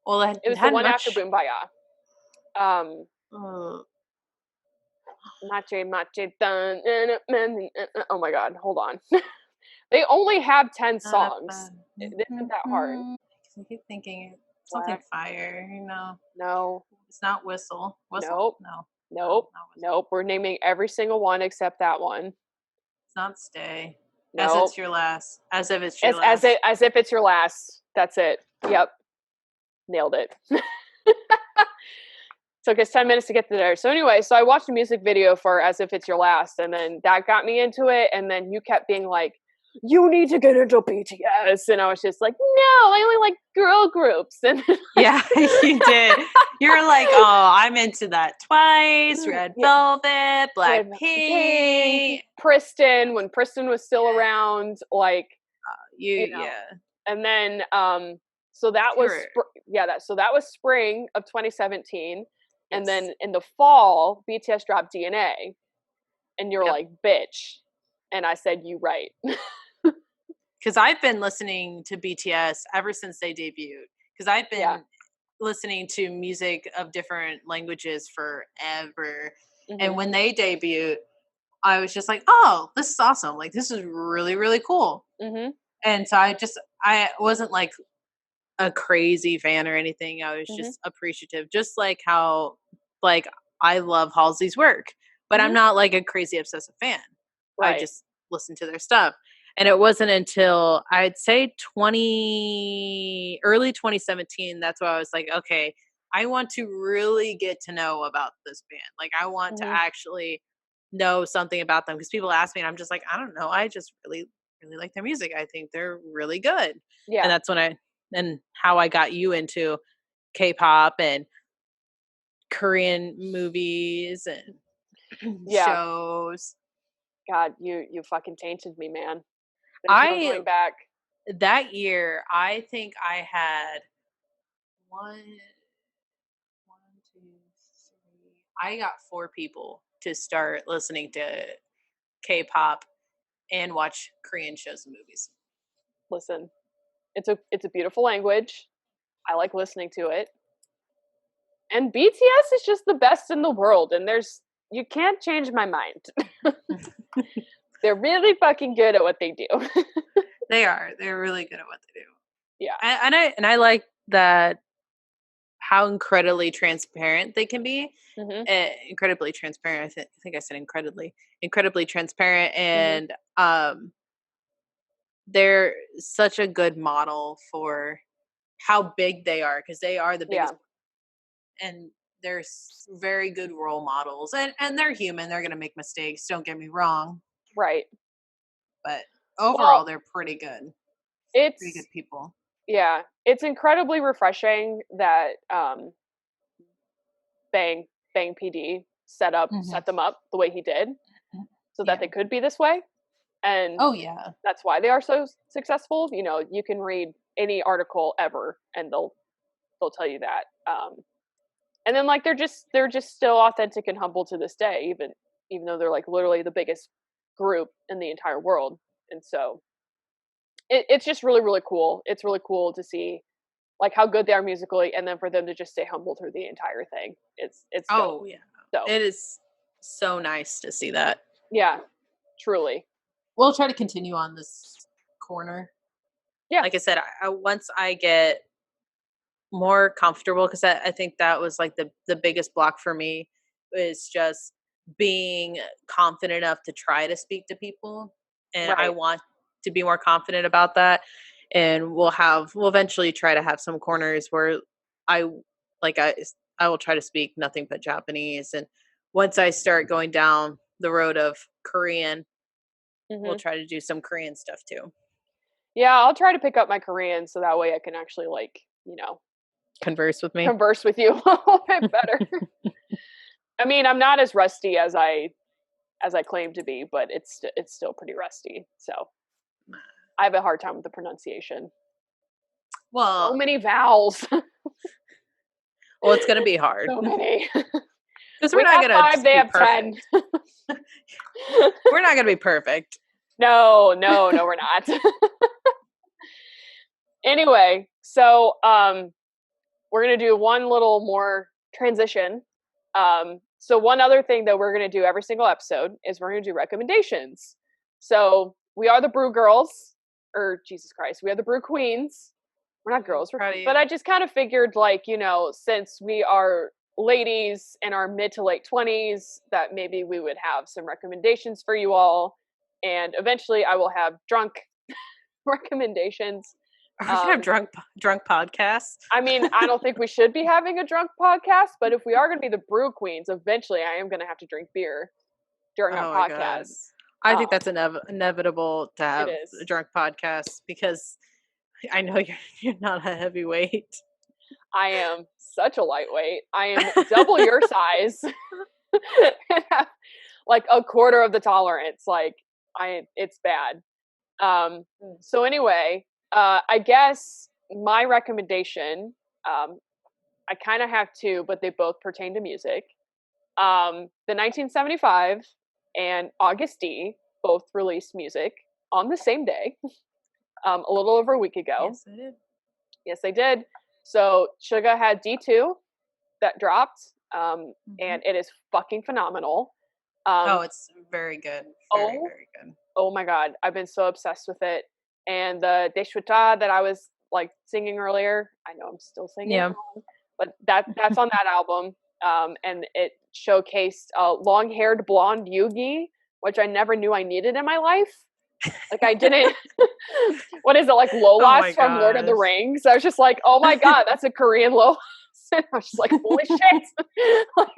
Well, it It was the had one after much. Boombaya. Um, Uh, Mache Mache dun. Oh my god, hold on. They only have 10 not a songs. fun. It isn't that hard. I keep thinking something Black. fire. You know, No. it's not whistle. Whistle? Nope. No, no, Nope. not whistle. Nope. We're naming every single one except that one. It's not stay. As Nope. it's your last. As if it's your As if it's your last. That's it. Yep. Nailed it. Took us 10 minutes to get to there. So anyway, so I watched a music video for As If It's Your Last, and then that got me into it. And then you kept being like, you need to get into BTS. And I was just like, no, I only like girl groups. And Yeah, you did. You were like, oh, I'm into that Twice, Red yeah, Velvet, Red Pink, Blackpink. Priston, when Priston was still Yeah, around, like, yeah. and then so that You was were, that was spring of 2017. And yes. then in the fall, BTS dropped DNA, and you're Yep. like, bitch. And I said, you right. Because I've been listening to BTS ever since they debuted. Because I've Yeah. been listening to music of different languages forever. And Mhm. when they debuted, I was just like, oh, this is awesome. Like, this is really, really cool. Mhm. And so I wasn't like a crazy fan or anything. I was Mhm. just appreciative, just like how, like, I love Halsey's work, but I'm Mhm. not like a crazy obsessive fan. I Right. just listen to their stuff. And it wasn't until I'd say early 2017, that's why I was like, okay, I want to really get to know about this band. Like, I want to Mhm. actually know something about them because people ask me and I'm just like, I don't know. I just really, really like their music. I think they're really good. And Yeah. that's when and how I got you into K-pop and Korean movies and Yeah. shows. God, you fucking tainted me, man. There's no I going back. That year, I think I had one, one, two, three. I got four people to start listening to K-pop and watch Korean shows and movies. Listen, it's a beautiful language. I like listening to it. And BTS is just the best in the world, and there's you can't change my mind. They're really fucking good at what they do. They are. They're really good at what they do. Yeah. And I like that how incredibly transparent they can be. Mhm. Incredibly transparent. I think I said incredibly transparent, Mhm. and they're such a good model for how big they are because they are the Yeah. biggest, and they're very good role models, and they're human. They're gonna make mistakes. Don't get me wrong, Right. but overall, Well, they're pretty good it's people. yeah, it's incredibly refreshing that Bang Bang PD Hmm. set them up the way he did, so that Yeah. they could be this way, and Oh yeah. that's why they are so successful. You know, you can read any article ever, and they'll tell you that. And then like they're just still authentic and humble to this day, even though they're like literally the biggest group in the entire world. And so it's just really really cool. It's really cool to see like how good they are musically, and then for them to just stay humble through the entire thing. It's dope. Oh yeah. So It is so nice to see that. yeah, truly. We'll try to continue on this corner. Yeah. Like I said, once I get more comfortable, because I think that was like the biggest block for me is just being confident enough to try to speak to people, and I Right. want to be more confident about that. and we'll eventually try to have some corners where I like I will try to speak nothing but Japanese, and once I start going down the road of Korean, we'll Hmm. try to do some Korean stuff too. Yeah, I'll try to pick up my Korean so that way I can actually Converse with me. converse with you a little bit better. I mean, I'm not as rusty as I claim to be, but it's still pretty rusty. So I have a hard time with the pronunciation. So Well, many vowels. it's gonna be hard So many. because we're We not have gonna 5, they be have 10. perfect. We're not gonna be perfect. No, no, no, we're not. Anyway, so we're gonna do one little more transition. So one other thing that we're gonna do every single episode is we're gonna do recommendations. So we are the Brew Girls, or Jesus Christ, we are the Brew Queens. We're not girls, Proud of but you. I just kind of figured, like, since we are ladies in our mid to late 20s, that maybe we would have some recommendations for you all. And eventually I will have drunk recommendations. Are we gonna have drunk podcasts? I mean, I don't think we should be having a drunk podcast, but if we are going to be the Brew Queens, eventually I am going to have to drink beer during our Oh my god. podcast. I think that's inevitable to It have a is. drunk podcast because I know you're not a heavyweight. I am such a lightweight. I am double your size. Like a quarter of the tolerance. Like it's bad. So anyway, I guess my recommendation, I kind of have two, but they both pertain to music. The 1975 and August D both released music on the same day, a little over a week ago. Yes, I did. Yes, they did. So Suga had D2 that dropped, and it is fucking phenomenal. Oh, it's very good. Very, Oh, very good. oh my god, I've been so obsessed with it. And the Deshuta that I was like singing earlier, I know I'm still singing it Yeah. wrong, but that's on that album. And it showcased long-haired blonde Yugi, which I never knew I needed in my life. Like I didn't. What is it, like Oh Lolas my from Lord of the gosh. Rings? I was just like, oh my god, that's a Korean Lolas. And I was just like, holy shit! Like,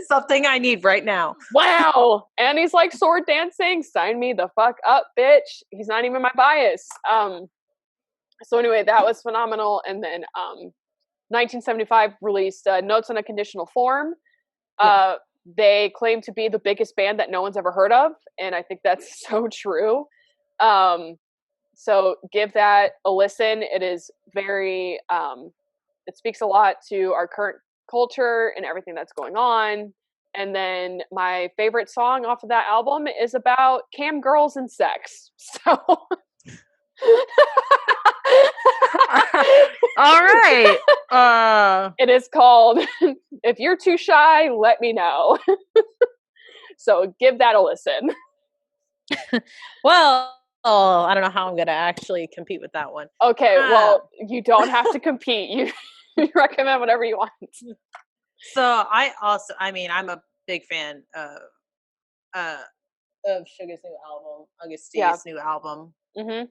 Something I need right now. wow! And he's like sword dancing. Sign me the fuck up, bitch. He's not even my bias. So anyway, that was phenomenal. And then 1975 released Notes on a Conditional Form. Yeah. They claim to be the biggest band that no one's ever heard of, and I think that's so true. So give that a listen. It is very, it speaks a lot to our current culture and everything that's going on. And then my favorite song off of that album is about cam girls and sex. So All right. it is called If You're Too Shy, Let Me Know. So give that a listen. Well, I don't know how I'm gonna actually compete with that one. Okay, well, you don't have to compete. You recommend whatever you want. So I mean, I'm a big fan of Sugar's new album, Yeah. Augustine's new album, Mhm.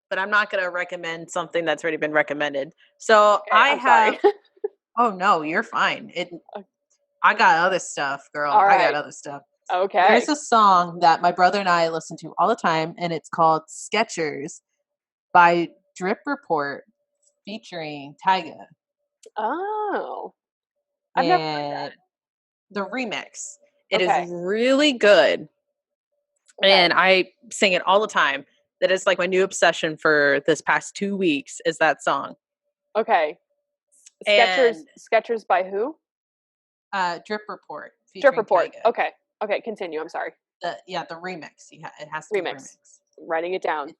but I'm not gonna recommend something that's already been recommended. So Okay, I I'm sorry. have. Oh no, you're fine. I got other stuff, girl. All I got right. other stuff. Okay. There's a song that my brother and I listen to all the time, and it's called Skechers by Drip Report featuring Tyga. Oh. I've never heard And the remix. that. It is Okay. really good. Okay. And I sing it all the time. That is like my new obsession for this past 2 weeks is that song. Okay. Skechers And Skechers by who? Drip Report Drip featuring Report. Tyga. Okay. Okay, continue. I'm sorry. The remix. It has to be the Remix. remix. Writing it down.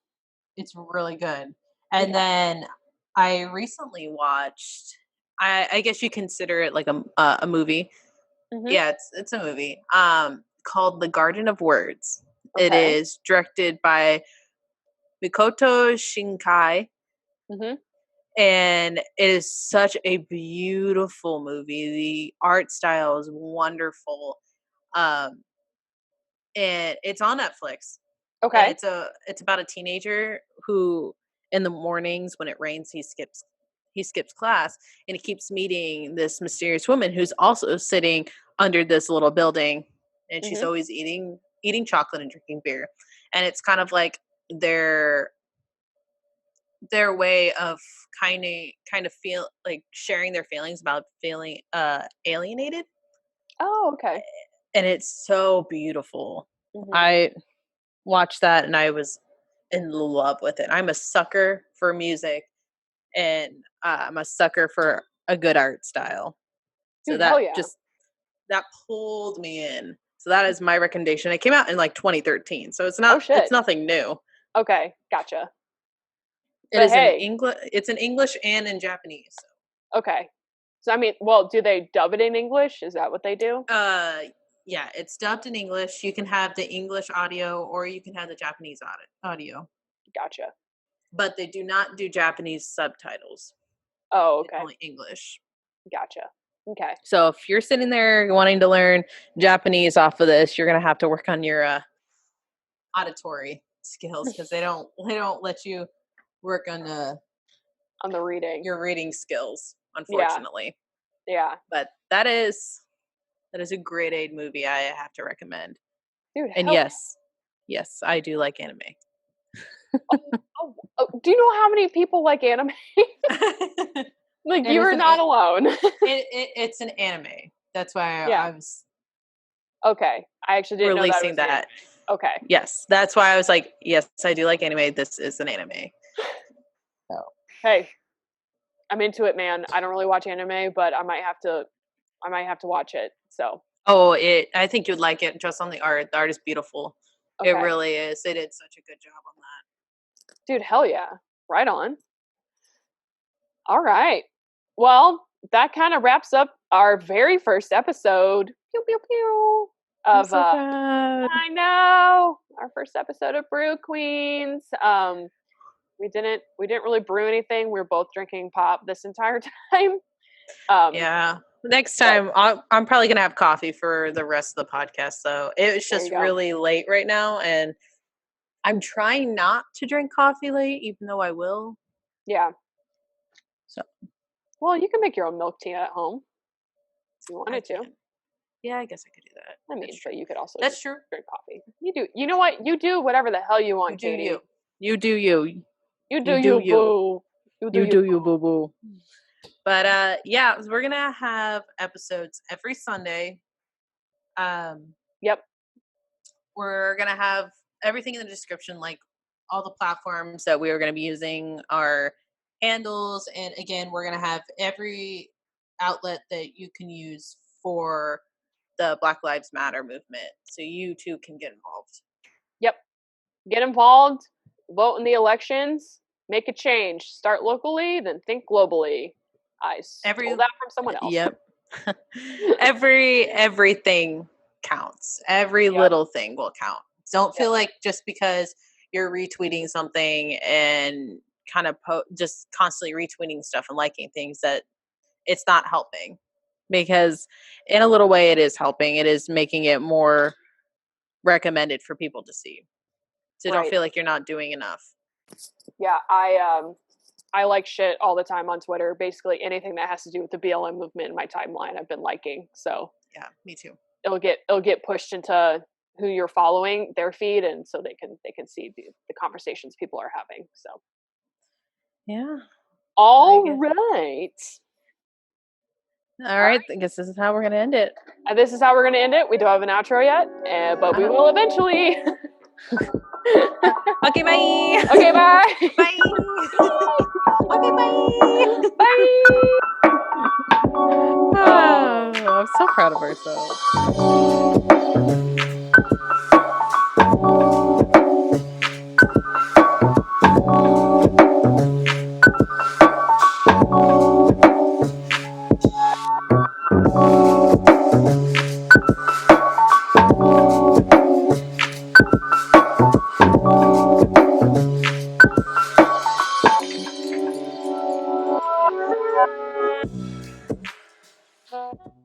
It's really good. And Okay. then I recently watched. I guess you consider it like a movie. Mhm. Yeah, it's a movie. Called The Garden of Words. It Okay. is directed by Mikoto Shinkai, Mhm. and it is such a beautiful movie. The art style is wonderful. Um, and it's on Netflix. And Okay. it's about a teenager who in the mornings when it rains, he skips class, and he keeps meeting this mysterious woman who's also sitting under this little building, and she's Mhm. always eating chocolate and drinking beer. And it's kind of like their way of kind of feel like sharing their feelings about feeling alienated. Oh, okay. And it's so beautiful. Mhm. I watched that and I was in love with it. I'm a sucker for music, and I'm a sucker for a good art style. So Dude, hell yeah. that pulled me in. So that is my recommendation. It came out in like 2013, so Oh, it's shit. nothing new. Okay, gotcha. It But is in hey, English. It's in English and in Japanese. okay. So, I mean, well, do they dub it in English? Is that what they do? Yeah, it's dubbed in English. You can have the English audio or you can have the Japanese audio. Gotcha. But they do not do Japanese subtitles. Oh, It's okay. only English. Gotcha. Okay. So if you're sitting there wanting to learn Japanese off of this, you're gonna have to work on your auditory skills because they don't let you work on On the reading. your reading skills, Yeah. unfortunately. Yeah. But that is a grade A movie I have to recommend. Dude, And hell. yes, I do like anime. Oh, do you know how many people like anime? Like, It you is are not alone. it's an anime. That's why Yeah. I was Okay. I actually didn't know that releasing was an that. anime. Okay. Yes, that's why I was like, yes, I do like anime. This is an anime. So, Hey, I'm into it, man. I don't really watch anime, but I might have to watch it. So, I think you'd like it just on the art. The art is beautiful. It okay. really is. They did such a good job on that. Dude, hell yeah. Right on. All right. Well, that kind of wraps up our very first episode. Pew pew pew. I'm Of so proud. I know, our first episode of Brew Queens. We didn't really brew anything. We were both drinking pop this entire time. Yeah. Next But time, I'm probably gonna have coffee for the rest of the podcast. So it's there you just go. really late right now, and I'm trying not to drink coffee late, even though I will. Yeah. So Well, you can make your own milk tea at home if you I wanted to. can. Yeah, I guess I could do that. I mean, but you could also That's just true. drink coffee. You do. You know what? You do whatever the hell you You want, do Katie. you. You do you. You do You do you, you. boo. You do You you, do you, boo. boo boo. But yeah, we're gonna have episodes every Sunday. Yep. We're gonna have everything in the description, like all the platforms that we are gonna be using, our handles, and again, we're gonna have every outlet that you can use for the Black Lives Matter movement, so you too can get involved. Yep. Get involved. Vote in the elections. Make a change. Start locally, then think globally. I stole that from someone else. Yep. Everything counts. Every Yep. little thing will count. Don't feel like just because you're retweeting something and kind of just constantly retweeting stuff and liking things that it's not helping. Because in a little way it is helping. It is making it more recommended for people to see. So don't feel like you're not doing enough. Yeah, I like shit all the time on Twitter. Basically anything that has to do with the BLM movement in my timeline I've been liking. So yeah, me too. It'll get pushed into who you're following, their feed, and so they can see the conversations people are having. So yeah. All right. All right. I guess this is how we're gonna end it. And this is how we're gonna end it. We don't have an outro yet, but we will eventually. Okay, bye. Okay, bye. Bye. Okay, bye. Bye. Oh, I'm so proud of ourselves.